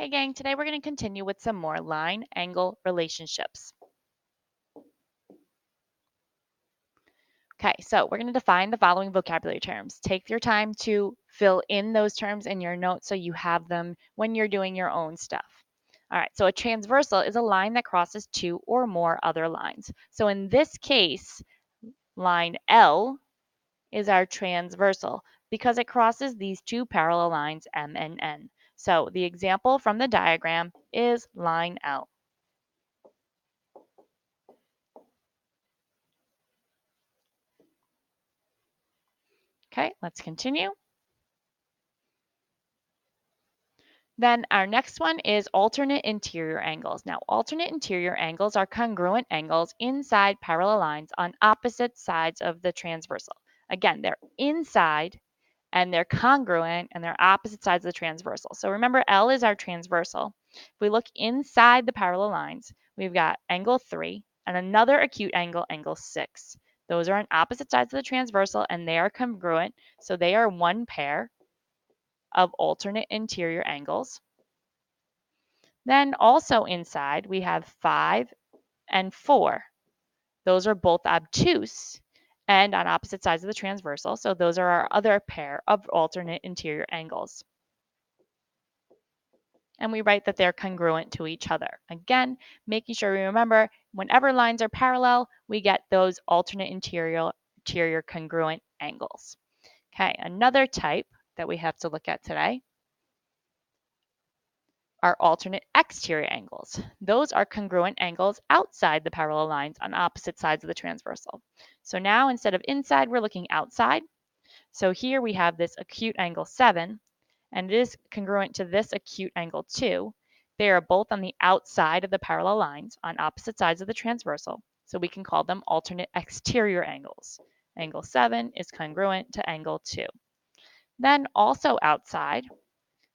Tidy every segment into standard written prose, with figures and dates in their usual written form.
Hey gang, today we're going to continue with some more line-angle relationships. Okay, so we're going to define the following vocabulary terms. Take your time to fill in those terms in your notes so you have them when you're doing your own stuff. All right, so a transversal is a line that crosses two or more other lines. So in this case, line L is our transversal because it crosses these two parallel lines M and N. So the example from the diagram is line L. Okay, let's continue. Then our next one is alternate interior angles. Now, alternate interior angles are congruent angles inside parallel lines on opposite sides of the transversal. Again, they're inside and they're congruent and they're opposite sides of the transversal. So remember, L is our transversal. If we look inside the parallel lines, we've got angle 3 and another acute angle, angle 6. Those are on opposite sides of the transversal and they are congruent. So they are one pair of alternate interior angles. Then also inside, we have 5 and 4. Those are both obtuse and on opposite sides of the transversal. So those are our other pair of alternate interior angles. And we write that they're congruent to each other. Again, making sure we remember whenever lines are parallel, we get those alternate interior congruent angles. Okay, another type that we have to look at today are alternate exterior angles. Those are congruent angles outside the parallel lines on opposite sides of the transversal. So now instead of inside, we're looking outside. So here we have this acute angle 7, and it is congruent to this acute angle 2. They are both on the outside of the parallel lines on opposite sides of the transversal, so we can call them alternate exterior angles. Angle 7 is congruent to angle 2. Then also outside,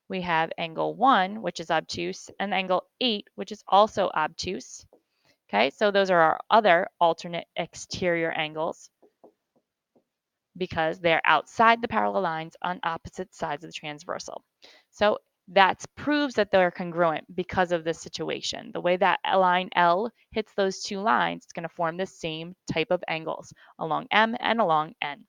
we have angle 1, which is obtuse, and angle 8, which is also obtuse. Okay, so those are our other alternate exterior angles because they're outside the parallel lines on opposite sides of the transversal. So that proves that they're congruent because of this situation. The way that line L hits those two lines, it's going to form the same type of angles along M and along N.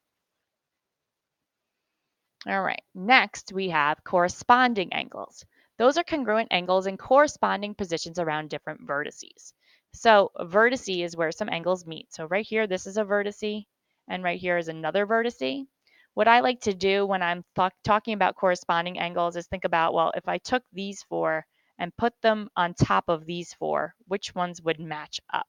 All right, next we have corresponding angles. Those are congruent angles in corresponding positions around different vertices. So a vertice is where some angles meet. So right here, this is a vertice, and right here is another vertice. What I like to do when I'm talking about corresponding angles is think about, well, if I took these four and put them on top of these four, which ones would match up?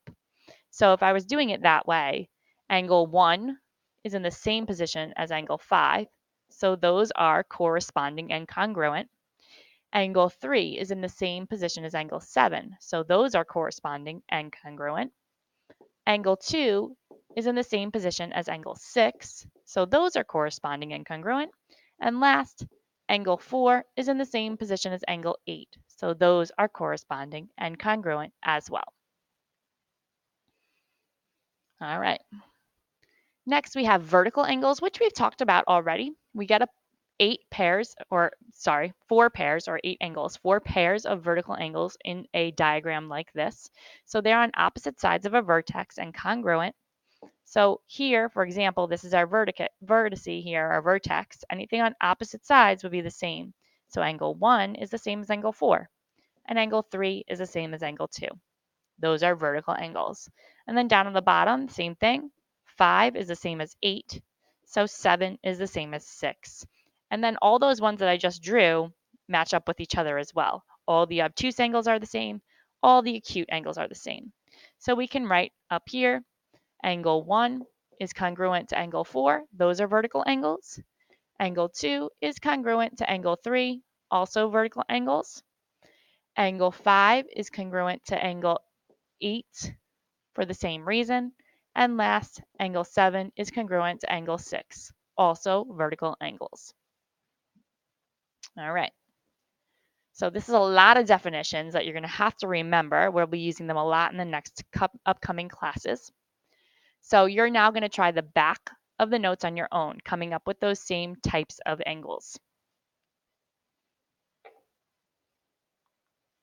So if I was doing it that way, angle 1 is in the same position as angle 5. So those are corresponding and congruent. Angle 3 is in the same position as angle 7. So those are corresponding and congruent. Angle 2 is in the same position as angle 6. So those are corresponding and congruent. And last, angle 4 is in the same position as angle 8. So those are corresponding and congruent as well. All right. Next, we have vertical angles, which we've talked about already. We get four pairs or 8 angles, 4 pairs of vertical angles in a diagram like this. So they're on opposite sides of a vertex and congruent. So here, for example, this is our vertice here, our vertex. Anything on opposite sides would be the same. So angle 1 is the same as angle 4, and angle 3 is the same as angle 2. Those are vertical angles. And then down on the bottom, same thing. 5 is the same as 8. So 7 is the same as 6. And then all those ones that I just drew match up with each other as well. All the obtuse angles are the same. All the acute angles are the same. So we can write up here, angle 1 is congruent to angle 4. Those are vertical angles. Angle 2 is congruent to angle 3, also vertical angles. Angle 5 is congruent to angle 8 for the same reason. And last, angle 7 is congruent to angle 6, also vertical angles. All right. So this is a lot of definitions that you're going to have to remember. We'll be using them a lot in the next upcoming classes. So you're now going to try the back of the notes on your own, coming up with those same types of angles.